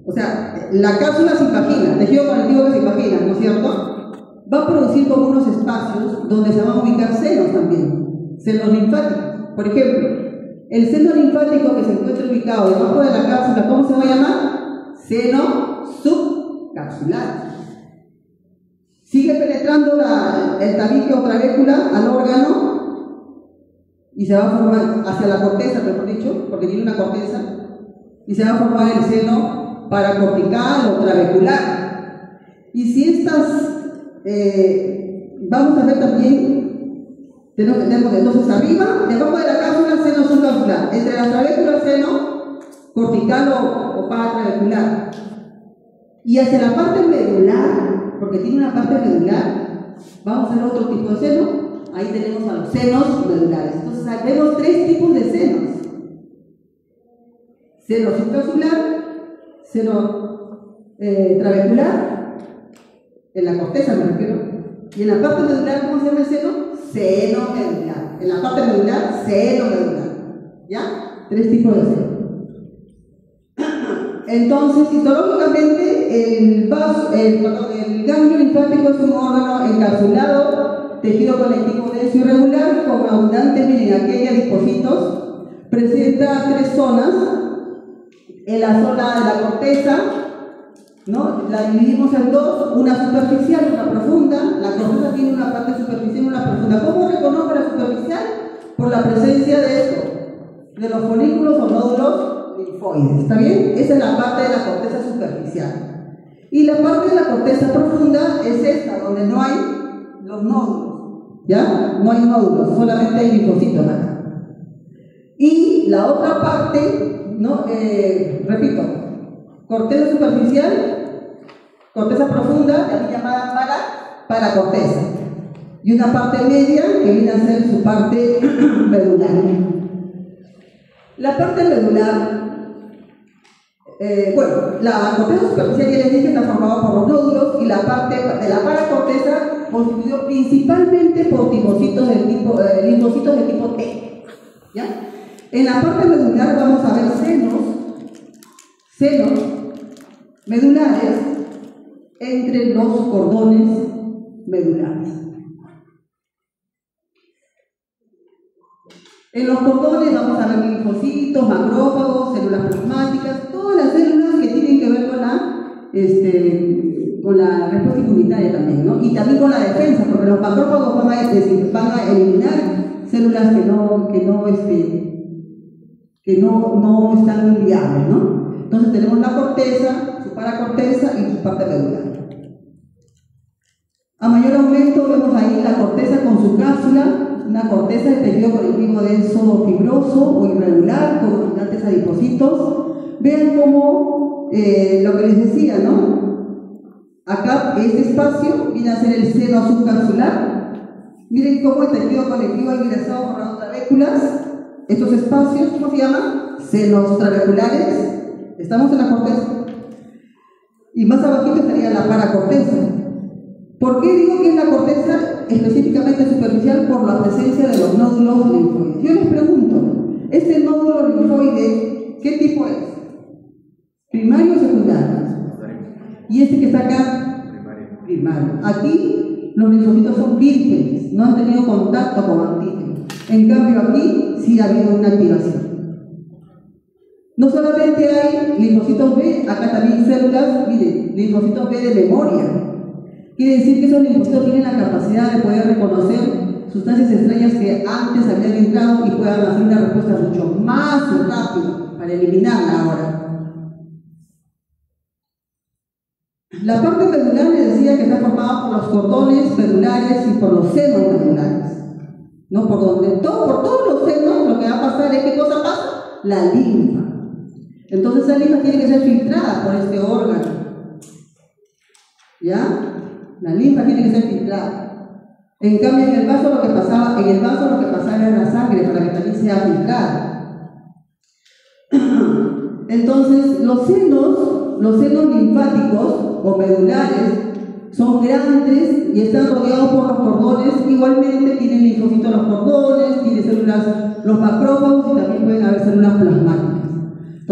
o sea, la cápsula se impagina, tejido conectivo que se impagina, ¿no es cierto? Va a producir como unos espacios donde se van a ubicar senos también, senos linfáticos. Por ejemplo, el seno linfático que se encuentra ubicado debajo de la cápsula, ¿cómo se va a llamar? Seno subcapsular. Sigue penetrando el tabique o trabécula al órgano y se va a formar hacia la corteza, mejor dicho, porque tiene una corteza, y se va a formar el seno paracortical o trabecular. Y si estas, vamos a ver también, tenemos entonces arriba, debajo de la cápsula, seno subcapsular, entre la trabécula, seno cortical o paratrabecular. Y hacia la parte medular, porque tiene una parte medular, vamos a ver otro tipo de seno. Ahí tenemos a los senos medulares. Entonces vemos tres tipos de senos: seno subcapsular, seno trabecular, en la corteza me refiero, y en la parte medular, ¿cómo se llama el seno? Seno medular. En la parte medular, seno medular. ¿Ya? Tres tipos de senos. Entonces, histológicamente, el ganglio linfático es un órgano encapsulado, tejido conectivo denso y regular, con abundantes meningaqueas y dipocitos. Presenta tres zonas. En la zona de la corteza, ¿no? La dividimos en dos, una superficial y una profunda. La corteza tiene una parte superficial y una profunda. ¿Cómo reconozco la superficial? Por la presencia de esto, de los folículos o nódulos linfoides. ¿Está bien? Esa es la parte de la corteza superficial. Y la parte de la corteza profunda es esta, donde no hay los nódulos. ¿Ya? No hay nódulos, solamente hay linfocitos acá. Y la otra parte, ¿no? Repito, corteza superficial, corteza profunda, también llamada paracorteza. Y una parte media que viene a ser su parte medular. La parte medular, la corteza superficial ya les dije está formada por los nódulos, y la parte de la paracorteza constituido principalmente por linfocitos del tipo T. ¿Ya? En la parte medular vamos a ver senos medulares entre los cordones medulares. En los cordones vamos a ver linfocitos, macrófagos, células plasmáticas, todas las células que tienen que ver con la respuesta inmunitaria también, ¿no? Y también con la defensa, porque los macrófagos van a eliminar células que no están viables, ¿no? Entonces tenemos la corteza, su paracorteza y su parte medular. A mayor aumento vemos ahí la corteza con su cápsula, una corteza de tejido conectivo denso fibroso o irregular, con abundantes adipocitos. Vean cómo, lo que les decía, ¿no? Acá, este espacio viene a ser el seno subcapsular. Miren cómo el tejido conectivo ha ingresado por las trabéculas. Estos espacios, ¿cómo se llaman? Senos trabeculares. Estamos en la corteza. Y más abajito estaría la paracorteza. ¿Por qué digo que es la corteza específicamente superficial? Por la presencia de los nódulos linfoides. Yo les pregunto, ¿este nódulo linfoide qué tipo es? ¿Primario o secundario? ¿Y este que está acá? Primario. Aquí los linfocitos son vírgenes, no han tenido contacto con antígenos. En cambio aquí sí ha habido una activación. No solamente hay linfocitos B, acá también células, miren, linfocitos B de memoria. Quiere decir que esos linfocitos tienen la capacidad de poder reconocer sustancias extrañas que antes habían entrado y puedan hacer una respuesta mucho más rápida para eliminarla ahora. La parte medular les decía que está formada por los cordones medulares y por los senos medulares. ¿No? Por todos los senos lo que va a pasar es, ¿qué cosa pasa? La linfa. Entonces la linfa tiene que ser filtrada por este órgano. ¿Ya? La linfa tiene que ser filtrada. En cambio, en el vaso lo que pasaba era la sangre para que también sea filtrada. Entonces, los senos linfáticos o medulares son grandes y están rodeados por los cordones. Igualmente tienen linfocitos los cordones, tienen células, los macrófagos, y también pueden haber células plasmáticas.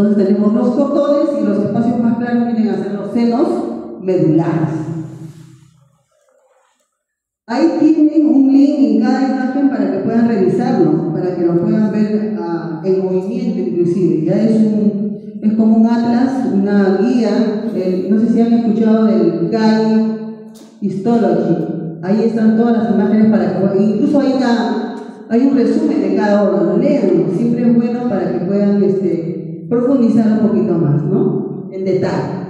Entonces tenemos los cordones y los espacios más claros vienen a ser los senos medulares. Ahí tienen un link en cada imagen para que puedan revisarlo, para que lo puedan ver en movimiento inclusive. Ya es como un atlas, una guía, no sé si han escuchado del Guide Histology. Ahí están todas las imágenes para que incluso hay un resumen de cada órgano, léanlo, siempre es bueno para que puedan profundizar un poquito más, ¿no? En detalle.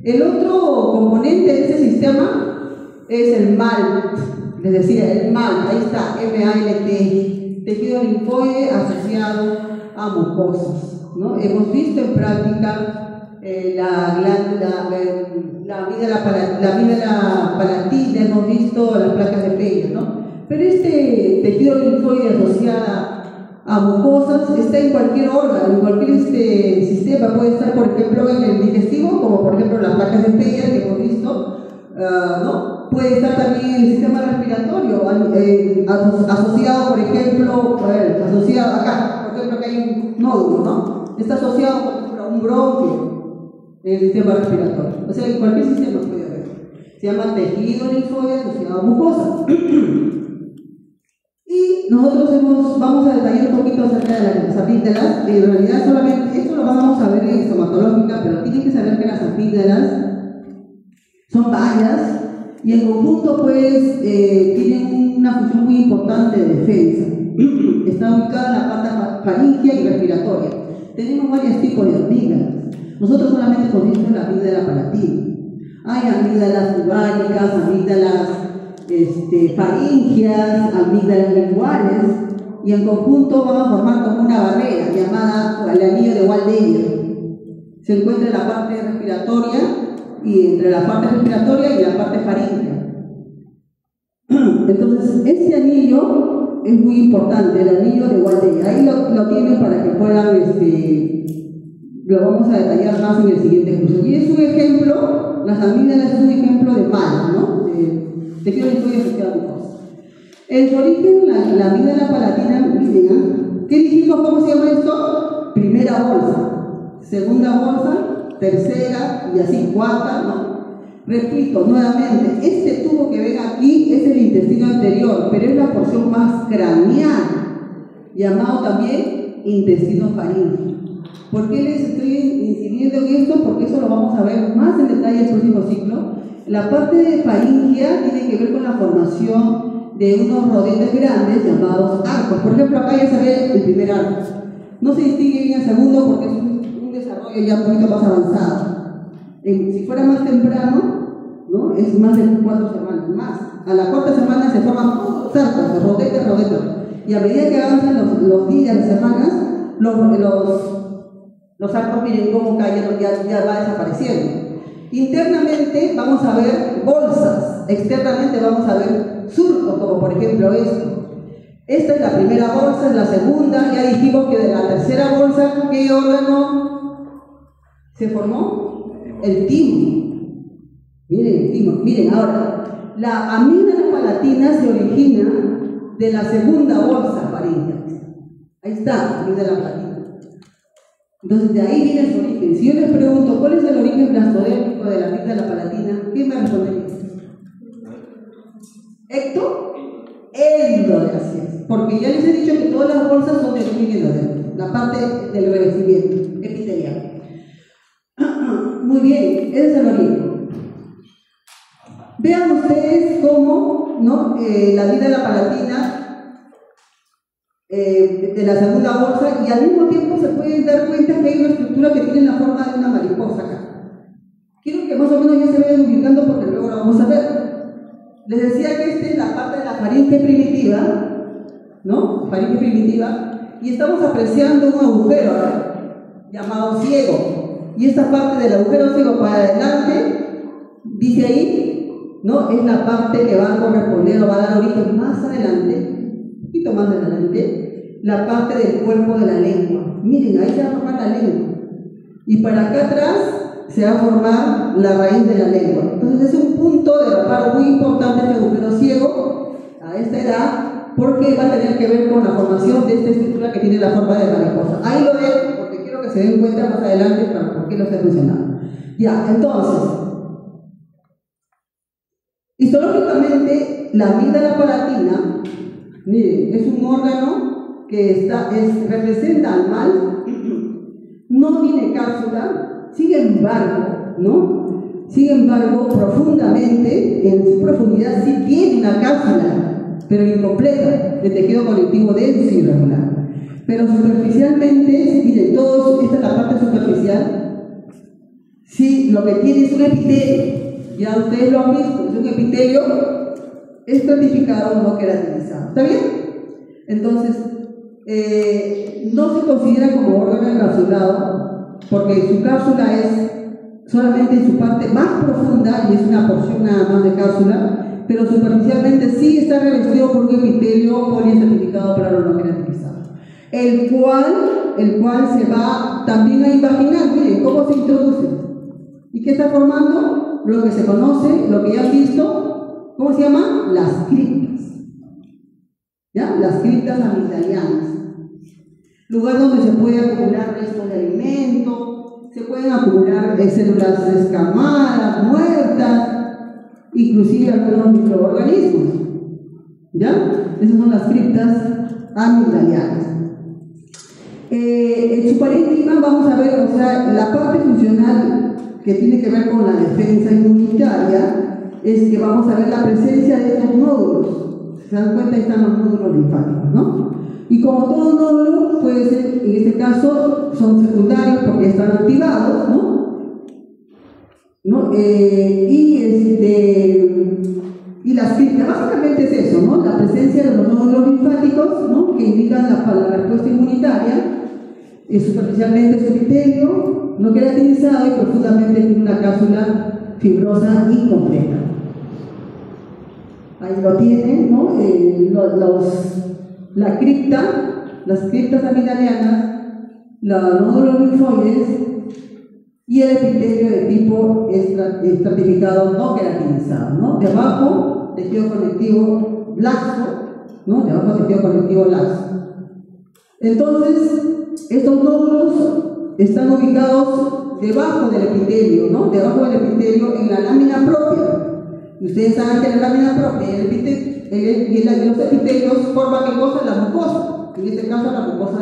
El otro componente de este sistema es el MALT, les decía, el MALT, ahí está, M-A-L-T, tejido linfoide asociado a mucosas, ¿no? Hemos visto en práctica la amígdala palatina, hemos visto las placas de Peña, ¿no? Pero este tejido linfoide asociado a mucosas está en cualquier órgano, en cualquier sistema. Puede estar, por ejemplo, en el digestivo, como por ejemplo las placas de Peña que hemos visto, ¿no? Puede estar también en el sistema respiratorio, asociado, por ejemplo, asociado acá, por ejemplo, que hay un nódulo, ¿no? Está asociado, por ejemplo, a un bronquio en el sistema respiratorio. O sea, en cualquier sistema puede haber. Se llama tejido linfoide asociado a mucosas. Y nosotros vamos a detallar un poquito acerca de las amígdalas. En realidad solamente esto lo vamos a ver en estomatológica, pero tienen que saber que las amígdalas son varias y en conjunto pues tienen una función muy importante de defensa. Está ubicada en la parte faríngea y respiratoria. Tenemos varios tipos de amígdalas. Nosotros solamente conocemos la amígdala palatina. Hay amígdalas ubáricas, amígdalas faringias, amígdalas linguales, y en conjunto van a formar como una barrera llamada el anillo de Waldeyer. Se encuentra en la parte respiratoria y entre la parte respiratoria y la parte faríngea. Entonces, este anillo es muy importante, el anillo de Waldeyer. Ahí lo tienen para que puedan, lo vamos a detallar más en el siguiente curso. Y es un ejemplo, las amígdalas es un ejemplo de mal, ¿no? Tejido linfoide asociado a mucosas. En su origen, la amígdala palatina, miren, ¿qué dijimos? ¿Cómo se llama esto? Primera bolsa, segunda bolsa, tercera y así cuarta, ¿no? Repito nuevamente, este tubo que ven aquí es el intestino anterior, pero es la porción más craneal, llamado también intestino faríngeo. ¿Por qué les estoy incidiendo en esto? Porque eso lo vamos a ver más en detalle en el próximo ciclo. La parte de faringia tiene que ver con la formación de unos rodetes grandes llamados arcos. Por ejemplo, acá ya se ve el primer arco. No se distingue bien el segundo porque es un desarrollo ya un poquito más avanzado. Si fuera más temprano, ¿no? Es más de 4 semanas más. A la cuarta semana se forman todos los arcos, rodetes. Y a medida que avanzan los días, las semanas, los arcos, miren cómo caen, ya va desapareciendo. Internamente vamos a ver bolsas, externamente vamos a ver surcos, como por ejemplo esto. Esta es la primera bolsa, es la segunda, ya dijimos que de la tercera bolsa, ¿qué órgano se formó? El timo. Miren el timo, miren ahora, la amígdala palatina se origina de la segunda bolsa faríngea. Ahí está, amígdala palatina. Entonces de ahí viene su origen. Si yo les pregunto cuál es el origen blastodérmico de la amígdala palatina, ¿qué me respondería? ¿Ecto? Endodérmico, así es. Porque ya les he dicho que todas las bolsas son de origen endodérmico, la parte del revestimiento epitelial. Muy bien, ese es el origen. Vean ustedes cómo, ¿no? La amígdala palatina de la segunda bolsa, y al mismo tiempo se pueden dar cuenta que hay una estructura que tiene la forma de una mariposa acá. Quiero que más o menos ya se vayan ubicando porque luego lo vamos a ver. Les decía que esta es la parte de la faringe primitiva, ¿no? Faringe primitiva, y estamos apreciando un agujero llamado ciego. Y esta parte del agujero ciego para adelante, dice ahí, ¿no? Es la parte que va a corresponder o va a dar origen más adelante, un poquito más adelante, la parte del cuerpo de la lengua. Miren, ahí se va a formar la lengua. Y para acá atrás se va a formar la raíz de la lengua. Entonces es un punto de reparo muy importante este agujero ciego a esta edad, porque va a tener que ver con la formación de esta estructura que tiene la forma de mariposa. Ahí lo ven, porque quiero que se den cuenta más adelante para por qué lo estoy mencionando. Ya, entonces, histológicamente, la amígdala palatina, miren, es un órgano que representa al mal, no tiene cápsula, sin embargo, profundamente, en su profundidad sí tiene una cápsula, pero incompleta, de tejido conectivo denso y irregular. Pero superficialmente, miren, esta es la parte superficial, sí, lo que tiene es un epitelio, ya ustedes lo han visto, es un epitelio estratificado, no queratinizado. ¿Está bien? Entonces, no se considera como órgano encapsulado porque su cápsula es solamente en su parte más profunda y es una porción nada más de cápsula, pero superficialmente sí está revestido por un epitelio poliestratificado pero no queratinizado, el cual se va también a imaginar. Miren cómo se introduce y qué está formando, lo que se conoce, lo que ya han visto, ¿cómo se llama? Las criptas. ¿Ya? Las criptas amigdalianas, lugar donde se puede acumular restos de alimento, se pueden acumular células escamadas, muertas, inclusive algunos microorganismos. ¿Ya? Esas son las criptas amigdalianas. En su parénquima vamos a ver, o sea, la parte funcional que tiene que ver con la defensa inmunitaria es que vamos a ver la presencia de estos nódulos. Se dan cuenta, ahí están los nódulos linfáticos, ¿no? Y como todo nódulo, puede ser, en este caso, son secundarios porque están activados, ¿no? Y las criptas, básicamente es eso, ¿no? La presencia de los nódulos linfáticos, ¿no? Que indican la respuesta inmunitaria, superficialmente es epitelio, no queratinizado y profundamente tiene una cápsula fibrosa incompleta. Ahí lo tienen, ¿no? Las criptas amigdalianas, los nódulos linfoides y el epitelio de tipo estratificado no queratinizado, ¿no? De abajo, tejido conectivo laxo, ¿no? De abajo, tejido conectivo laxo. Entonces, estos nódulos están ubicados debajo del epitelio, ¿no? Debajo del epitelio en la lámina propia. Y ustedes saben que la lámina propia y los epitelios forman ¿qué cosa? La mucosa. En este caso, la mucosa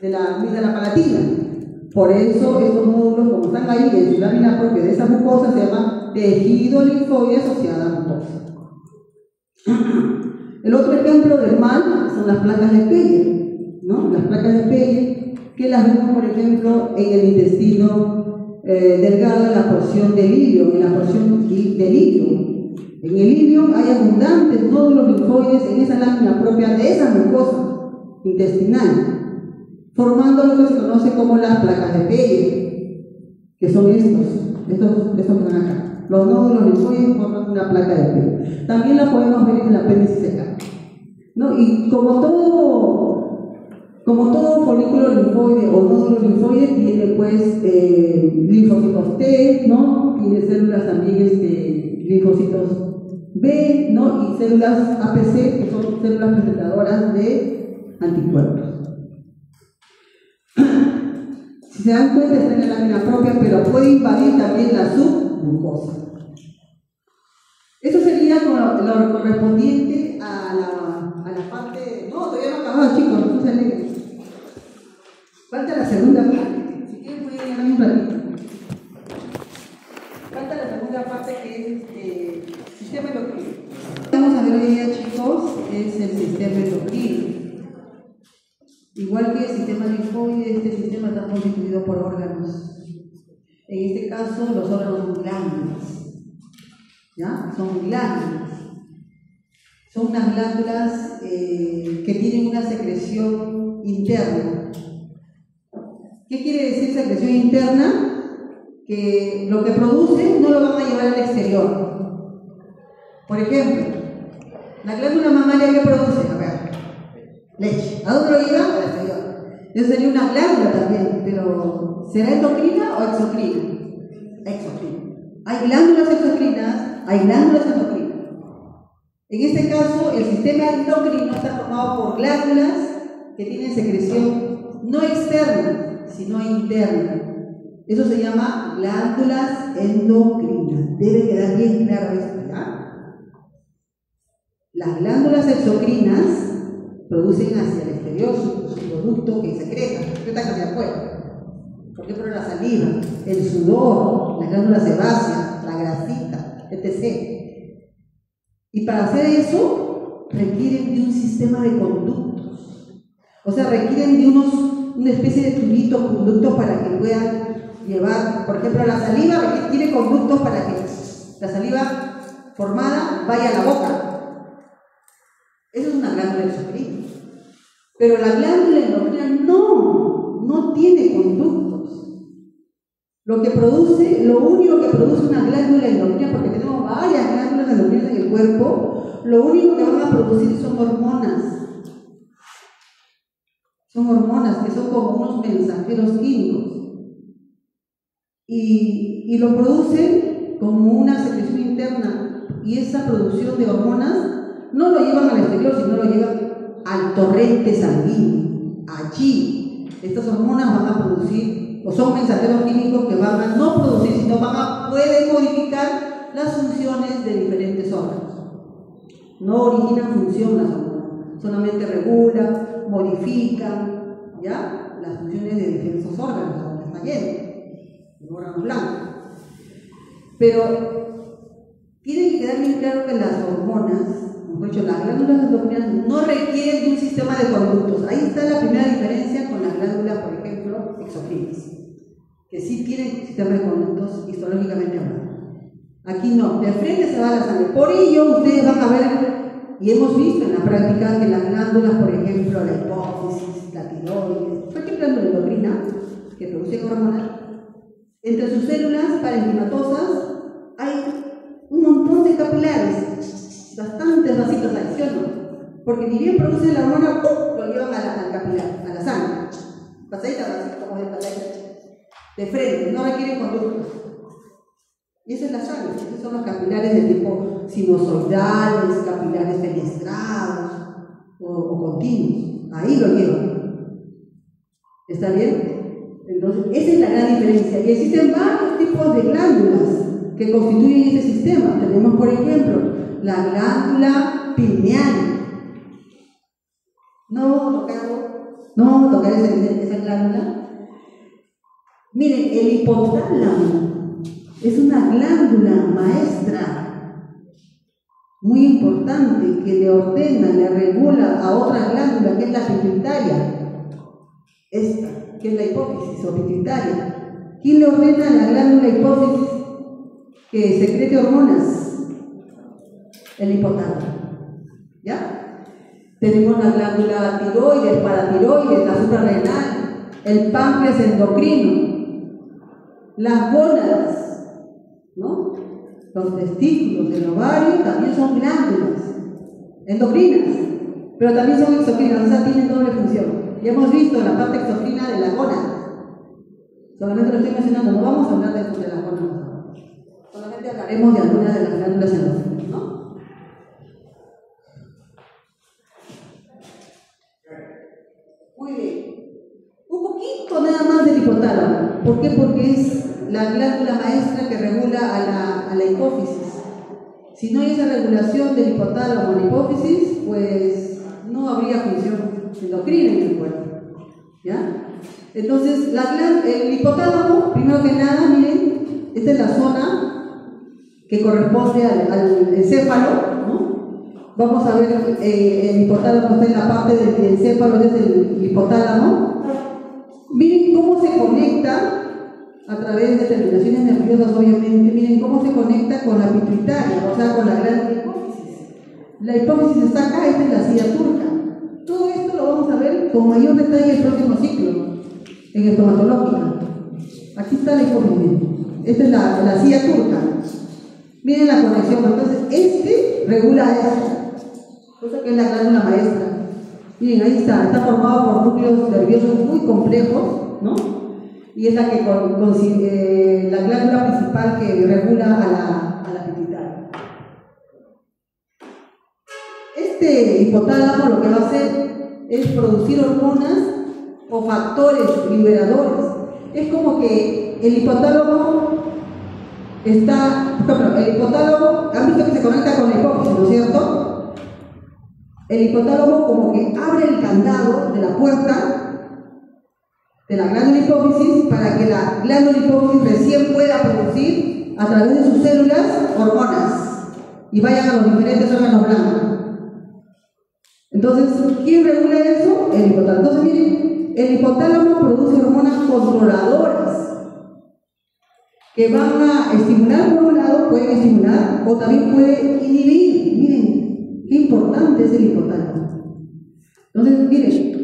de la amígdala palatina. Por eso, estos nódulos, como están ahí en su lámina propia de esa mucosa, se llama tejido linfoide asociado a mucosa. El otro ejemplo del mal son las placas de Peyer, ¿no? Las placas de Peyer, que las vemos, por ejemplo, en el intestino delgado, en la porción del ilio, en la porción del ilio. En el ilio hay abundantes nódulos linfoides en esa lámina propia de esa mucosa intestinal, formando lo que se conoce como las placas de Peyer, que son estos que están acá. Los nódulos linfoides forman una placa de Peyer. También la podemos ver en el apéndice secal, ¿no? Y como todo folículo linfoide o nódulo linfoide tiene pues linfocitos T, ¿no? Tiene células también linfocitos B, ¿no? Y células APC, que son células presentadoras de anticuerpos. Si se dan cuenta, está en la lámina propia, pero puede invadir también la submucosa. Eso sería lo correspondiente a la parte. No, todavía no ha acabado, chicos, no se alegren. Falta la segunda parte. Si quieren, pueden llegar un ratito. Falta la segunda parte, que es sistema endocrino. Vamos a ver hoy día, chicos, es el sistema endocrino. Igual que el sistema linfoide, este sistema está constituido por órganos. En este caso, los órganos son glándulas. ¿Ya? Son glándulas. Son unas glándulas que tienen una secreción interna. ¿Qué quiere decir secreción interna? Que lo que producen no lo van a llevar al exterior. Por ejemplo, la glándula mamaria, ¿qué produce? A ver, leche. ¿A dónde lo lleva? Al exterior. Eso sería una glándula también, pero ¿será endocrina o exocrina? Exocrina. Hay glándulas exocrinas, hay glándulas endocrinas. En este caso, el sistema endocrino está formado por glándulas que tienen secreción no externa, sino interna. Eso se llama glándulas endocrinas. Debe quedar bien claro esto, ¿ya? Las glándulas exocrinas producen hacia el exterior su producto que secretan hacia afuera. Por ejemplo, la saliva, el sudor, las glándulas sebáceas, la grasita, etc. Y para hacer eso requieren de un sistema de conductos. O sea, requieren de una especie de tubito, conductos para que puedan llevar, por ejemplo, la saliva tiene conductos para que la saliva formada vaya a la boca. Eso es una glándula exocrina. Pero la glándula endocrina no tiene conductos. Lo único que produce una glándula endocrina, porque tenemos varias glándulas endocrinas en el cuerpo, lo único que van a producir son hormonas. Son hormonas que son como unos mensajeros químicos. Y lo producen como una secreción interna. Y esa producción de hormonas no lo llevan al exterior, sino lo llevan al torrente sanguíneo. Allí, estas hormonas van a producir, o son mensajeros químicos que van a no producir, sino pueden modificar las funciones de diferentes órganos. No originan función las hormonas, solamente regulan, modifican, ¿ya?, las funciones de diversos órganos, como está lleno, el órgano blanco. Pero tiene que quedar bien claro que las hormonas, mejor dicho, las glándulas endocrinas no requieren de un sistema de conductos. Ahí está la primera diferencia con las glándulas, por ejemplo, exocrinas, que sí tienen sistema de conductos histológicamente hablando. Aquí no, de frente se va la sangre. Por ello, ustedes van a ver, y hemos visto en la práctica, que las glándulas, por ejemplo, la hipófisis, la tiroides, cualquier glándula endocrina que produce hormonas, entre sus células parenquimatosas hay un montón de capilares, bastantes vasitos ahí, ¿sí o no? Porque ni bien producen la hormona, ¡pum!, lo llevan al capilar, a la sangre. Pasaditas así como de frente, no requieren conductos. Y esa es la sangre, esos son los capilares de tipo sinusoidales, capilares fenestrados o continuos. Ahí lo llevan. ¿Está bien? Entonces, esa es la gran diferencia. Y existen varios tipos de glándulas que constituyen este sistema. Tenemos, por ejemplo, la glándula pineal. No tocar esa glándula. Miren, el hipotálamo es una glándula maestra muy importante que le ordena, le regula a otra glándula que es la pituitaria. Esta, que es la hipófisis o pituitaria. ¿Quién le ordena a la glándula hipófisis que secrete hormonas? El hipotálamo. ¿Ya? Tenemos la glándula tiroides, paratiroides, la suprarrenal, el páncreas endocrino, las gónadas, ¿no? Los testículos, el ovario también son glándulas endocrinas, pero también son exocrinas, o sea, tienen doble función. Ya hemos visto la parte exocrina de la gónada. Solamente lo estoy mencionando, no vamos a hablar de la gónada. Solamente hablaremos de algunas de las glándulas endocrinas, ¿no? Muy bien. Un poquito nada más del hipotálamo. ¿Por qué? Porque es la glándula maestra que regula a la hipófisis. Si no hay esa regulación del hipotálamo a la hipófisis, pues no habría función endocrina en el cuerpo. ¿Ya? Entonces, el hipotálamo, primero que nada, miren, esta es la zona que corresponde al encéfalo, ¿no? Vamos a ver, el hipotálamo está en la parte del encéfalo, desde el hipotálamo. Miren cómo se conecta a través de terminaciones nerviosas, obviamente. Miren cómo se conecta con la pituitaria, o sea, con la glándula hipófisis. La hipófisis está acá, esta es la silla turca. Todo esto lo vamos a ver con mayor detalle el próximo ciclo, en estomatológica. Aquí está la hipófisis. Esta es la silla turca. Miren la conexión. Entonces, regula esto, cosa que es la glándula maestra. Miren, ahí está formado por núcleos nerviosos muy complejos, ¿no? Y es la glándula principal que regula a la pituitaria. este hipotálamo lo que va a hacer es producir hormonas o factores liberadores. Es como que el hipotálamo está, por ejemplo, el hipotálamo, han visto que se conecta con la hipófisis, ¿no es cierto? El hipotálamo como que abre el candado de la puerta de la glándula hipófisis para que la glándula hipófisis recién pueda producir a través de sus células hormonas y vayan a los diferentes órganos blandos. Entonces, ¿quién regula eso? El hipotálamo. Entonces, miren, el hipotálamo produce hormonas controladoras que van a estimular por un lado, pueden estimular o también pueden inhibir. Miren, qué importante es el hipotálamo. Entonces, miren,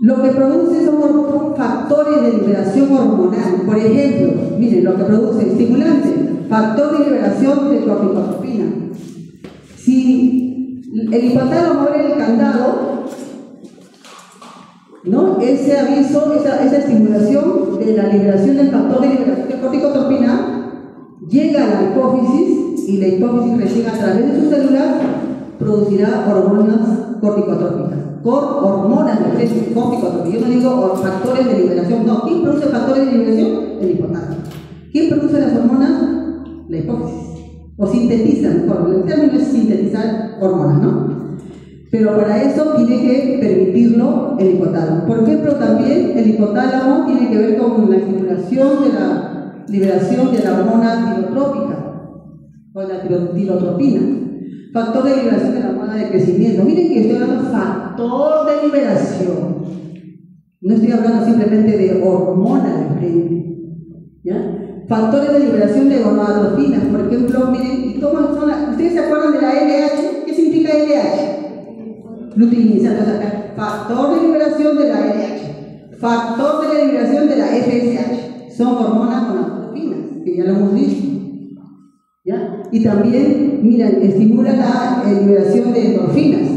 lo que produce son factores de liberación hormonal. Por ejemplo, miren, lo que produce estimulante, factor de liberación de corticotropina. Si el hipotálamo abre el candado, ¿no? Ese aviso, esa estimulación de la liberación del factor de liberación de corticotropina llega a la hipófisis y la hipófisis recién a través de sus células producirá hormonas corticotrópicas. Hormonas de corticotrópicas. Yo no digo factores de liberación, no. ¿Quién produce factores de liberación? El hipotálamo. ¿Quién produce las hormonas? La hipófisis. O sintetiza, mejor. El término es sintetizar hormonas, ¿no? Pero para eso tiene que permitirlo el hipotálamo. Por ejemplo, también el hipotálamo tiene que ver con la estimulación de la liberación de la hormona tirotrópica o la tirotropina. Factor de liberación de la hormona de crecimiento. Miren que estoy hablando de factor de liberación. No estoy hablando simplemente de hormona de frente. ¿Ya? Factores de liberación de gonadotropinas. Por ejemplo, miren, ¿y cómo son ¿ustedes se acuerdan de la LH? ¿Qué significa LH? Luteinizante, o sea, factor de liberación de la LH, factor de la liberación de la FSH, son hormonas gonadotropinas, que ya lo hemos visto, ¿ya? Y también, miren, estimula la liberación de endorfinas,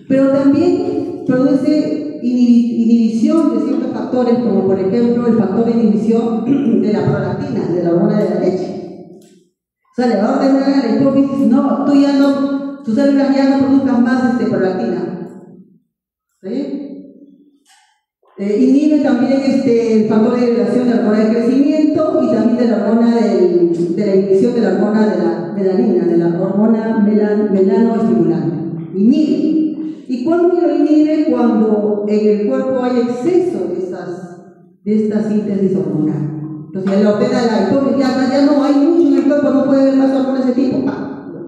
pero también produce inhibición de ciertos factores, como por ejemplo el factor de inhibición de la prolactina, de la hormona de la leche. O sea, le va a ordenar a la hipófisis, no, tú ya no, tus células ya no produzcan más prolactina. ¿Sí? Inhibe también el factor de liberación de la hormona de crecimiento y también de la hormona de la inhibición de la hormona de la melanina, de la hormona melanoestimulante. Inhibe. ¿Y cuándo lo inhibe? Cuando en el cuerpo hay exceso de esta síntesis hormonal. Entonces, le ordena la hipófisis, ya no hay mucho en el cuerpo, no puede haber más hormonas de ese tipo,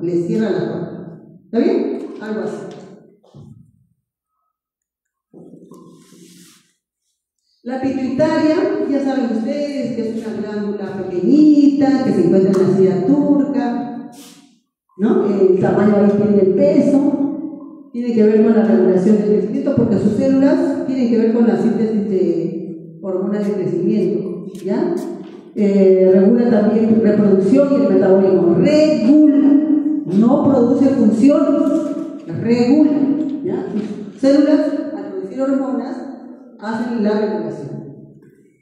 le cierra la puerta. ¿Está bien? Algo así. La pituitaria, ya saben ustedes que es una glándula pequeñita que se encuentra en la silla turca, ¿no? El tamaño ahí tiene el peso, tiene que ver con la regulación del crecimiento porque sus células tienen que ver con la síntesis de hormonas de crecimiento, ¿ya? Regula también reproducción y el metabolismo. Regula, no produce funciones, regula, ¿ya? Sus células, al producir hormonas, hacen la regulación.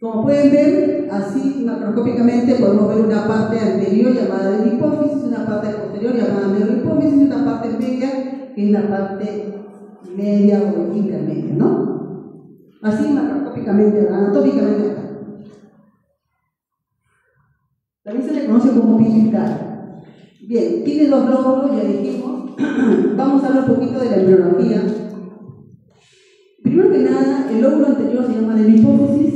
Como pueden ver, así macroscópicamente podemos ver una parte anterior llamada de hipófisis, una parte posterior llamada neurohipófisis y una parte media que es la parte media o intermedia, ¿no? Así macroscópicamente, anatómicamente. También se le conoce como pituitaria. Bien, tiene dos lóbulos, ya dijimos. Vamos a hablar un poquito de la embriología. Primero que nada, el lóbulo anterior se llama hipófisis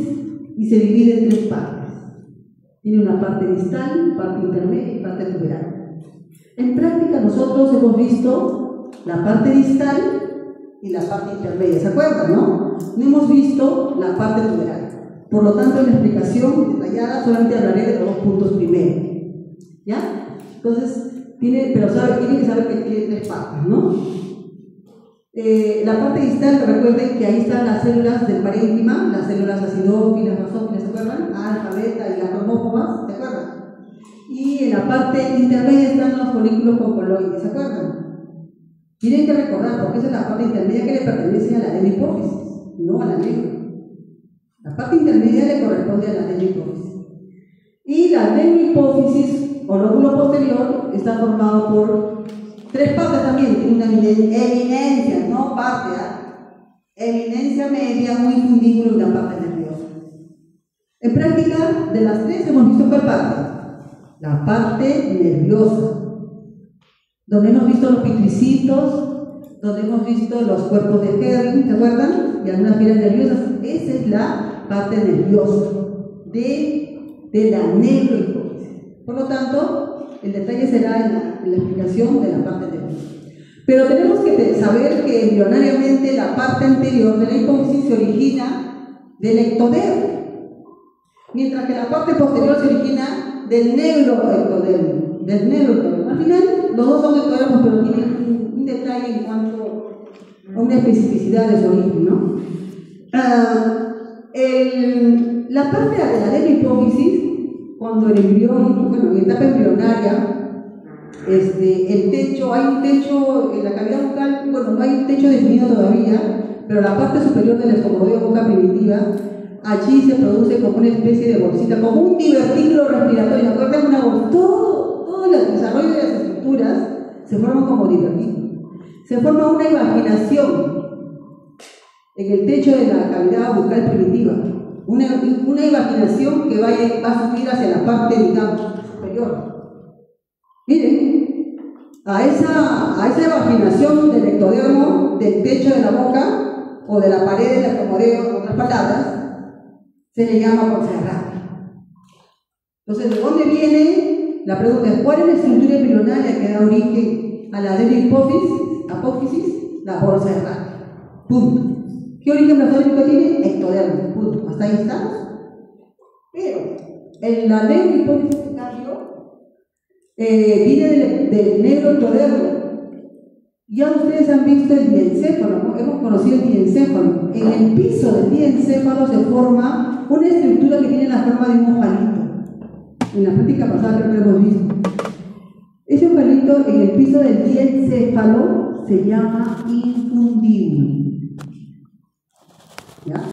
y se divide en tres partes. Tiene una parte distal, parte intermedia y parte tuberal. En práctica nosotros hemos visto la parte distal y la parte intermedia, ¿se acuerdan, no? No hemos visto la parte tuberal. Por lo tanto, en la explicación detallada solamente hablaré de los dos puntos primero. ¿Ya? Entonces, tienen que saber que tiene tres partes, ¿no? La parte distal, recuerden que ahí están las células del parénquima, las células acidófilas, basófilas, ¿se acuerdan? Alfa, beta y las cromófomas, ¿se acuerdan? Y en la parte intermedia están los folículos concoloides, ¿se acuerdan? Tienen que recordar, porque esa es la parte intermedia que le pertenece a la adenopófisis, no a la neuro. La parte intermedia le corresponde a la adenopófisis. Y la adenopófisis o lóbulo posterior está formado por Tres partes también, tiene una eminencia, no parte, eminencia media, un infundíbulo y una parte nerviosa. En práctica, de las tres hemos visto cuál parte. La parte nerviosa, donde hemos visto los pitricitos, donde hemos visto los cuerpos de Herring, ¿se acuerdan? Y algunas fibras nerviosas. Esa es la parte nerviosa de la neurohipófisis. Por lo tanto, el detalle será en la explicación de la parte nerviosa. Pero tenemos que saber que embrionariamente la parte anterior de la hipófisis se origina del ectodermo, mientras que la parte posterior se origina del neuroectodermo. Al final, los dos son ectodermos, pero tienen un detalle en cuanto a una especificidad de su origen, ¿no? La parte de la neurohipófisis, cuando el embrión, bueno, en etapa embrionaria, el techo, hay un techo en la cavidad bucal, bueno, no hay un techo definido todavía, pero la parte superior del estomodeo boca primitiva, allí se produce como una especie de bolsita, como un divertículo respiratorio. ¿Acuerdan? Una bolsa, todo el desarrollo de las estructuras se forma como divertículo. Se forma una imaginación en el techo de la cavidad bucal primitiva, una imaginación que va a subir hacia la parte, digamos, superior. Miren, a esa imaginación del ectodermo, del techo de la boca o de la pared del estomodeo, en otras palabras, se le llama bolsa de Errant. Entonces, ¿de dónde viene? La pregunta es, ¿cuál es la estructura embrionaria que da origen a la apófisis? La bolsa de Errant. Punto. ¿Qué origen plasmático tiene? Ectodermo. Punto. ¿Hasta ahí estamos? Pero en la neurohipófisis, en cambio, viene del neuroectodermo. Ya ustedes han visto el diencéfalo, ¿no? Hemos conocido el diencéfalo. En el piso del diencéfalo se forma una estructura que tiene la forma de un ojalito. En la práctica pasada creo que lo hemos visto. Ese ojalito en el piso del diencéfalo se llama infundíbulo. ¿Ya?